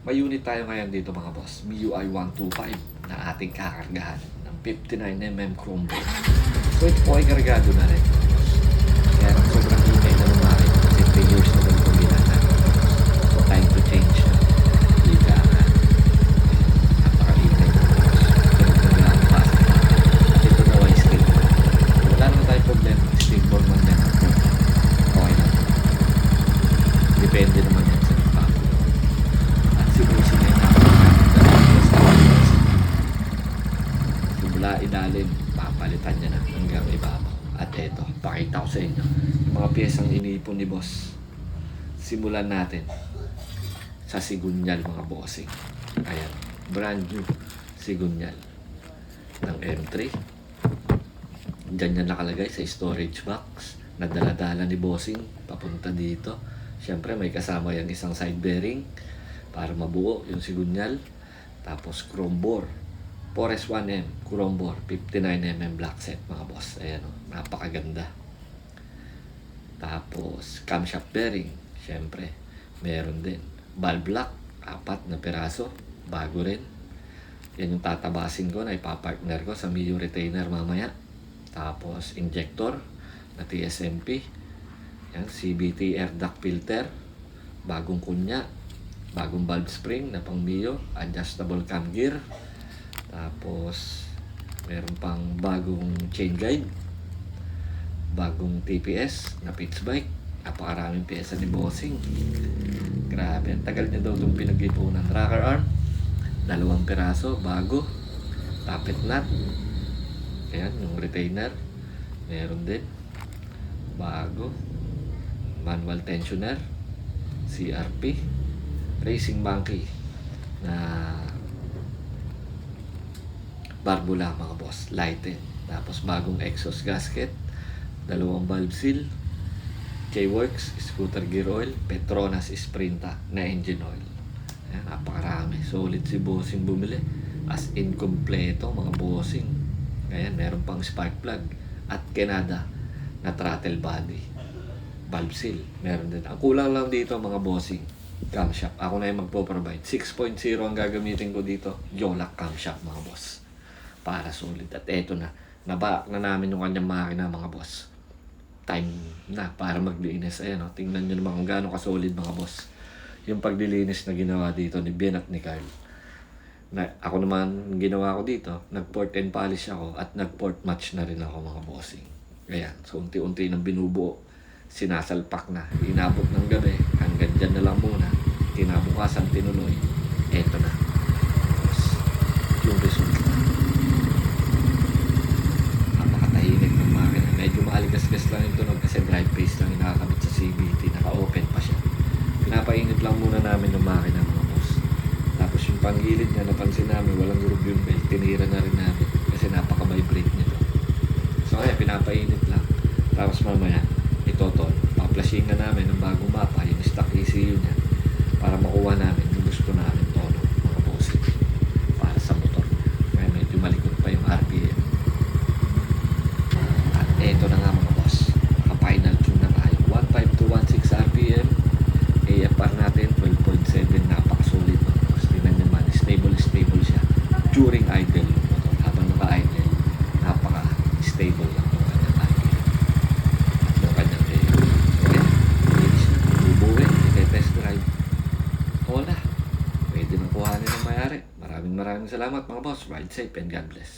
May unit tayo ngayon dito mga boss, MIUI 125 na ating kakargahan ng 59mm Chromebook. So ito po ay kargado na rin. Kaya sobrang ingay na lumakin kasi 3 years na ganito ginagawa. So time to change na. Ika nga. Napaka-ingay na boss. Ganun na lang fast na. At ito na ay skateboard. Wala naman tayong problema. Skateboard man yan. Okay lang. Depende naman yan sa nagpapalo. At sinusin na yung simula ilalim, papalitan niya na hanggang ibabaw. At eto, pakita ko sa inyo yung mga piyesang iniipon ni boss. Simulan natin sa sigunyal mga bossing. Ayan, brand new sigunyal ng M3. Diyan yan nakalagay sa storage box na dala-dala ni bossing papunta dito. Siyempre may kasama yung isang side bearing para mabuo yung sigunyal. Tapos chrome bore 4S1M chrome bore 59mm black set mga boss. Ayan o, napakaganda. Tapos camshaft bearing, siyempre meron din. Valve lock 4 na piraso, bago rin. Yan yung tatabasin ko na ipapartner ko sa MIUI retainer mamaya. Tapos injector na TSMP. Yan, CVT air duct filter, bagong kunya, bagong valve spring na pang MIUI, adjustable cam gear. Tapos meron pang bagong chain guide, bagong TPS na pitch bike. Napakaraming pyesa ni bossing. Grabe, ang tagal niya daw itong pinag-ipunan. Rocker arm 2 piraso, bago. Tappet nut. Ayan, yung retainer meron din, bago. Manual tensioner, CRP, racing monkey na barbula mga boss, lighted. Tapos bagong exhaust gasket, 2 valve seal, K-Works scooter gear oil, Petronas Sprinta na engine oil. Ayan, napakarami. Solid si bossing bumili. As in kompleto mga bossing. Ayan, meron pang spark plug at Canada na throttle body. Valve seal, meron din. Ang kulang lang dito mga bossing, camshaft. Ako na yung magpo-provide. 6.0 ang gagamitin ko dito. Yolak camshaft mga boss. Para solid. At eto na. Nabaak na namin yung kanyang makina mga boss. Time na para maglinis. Ayan o. Tingnan nyo naman kung gaano ka-solid mga boss. Yung paglilinis na ginawa dito ni Ben at ni Carl. Ako naman ginawa ko dito. Nag-port and polish ako at nag-port match na rin ako mga bossing. Ayan. So unti-unti nang binubuo. Sinasalpak na. Inabot ng gabi. Hanggang dyan na lang muna. Kinabukasan tinuloy. Eto na. Tapos, yung resulta. Napakatahimik ng makina. Medyo maaligas-gas lang yung tunog kasi drive pace lang yung nakakabit sa CVT. Naka-open pa siya. Pinapainit lang muna namin yung makina mga boss. Tapos yung panggilid niya, napansin namin walang groove yung belt. Tinira na rin namin kasi napaka-vibrate nito. So kaya pinapainit lang. Tapos mamaya itotol, paplashingan namin ng bagong mapa, yung stock ECU niya para makuha namin yung gusto namin tono mga bossing para sa motor niya. Kaya medyo malikot pa yung RPM. At eto na nga mga boss, naka-final tune na tayo. 15216 RPM, AFR natin 12.7, napaka-solid mga boss. Tingnan naman, stable siya during idle yung motor. Habang naka-idle, napaka-stable lang yung kanyang RPM at yung kanyang test drive. Wala. Pwede nang kuhanin ng mayari. Maraming salamat mga boss. Ride safe and God bless.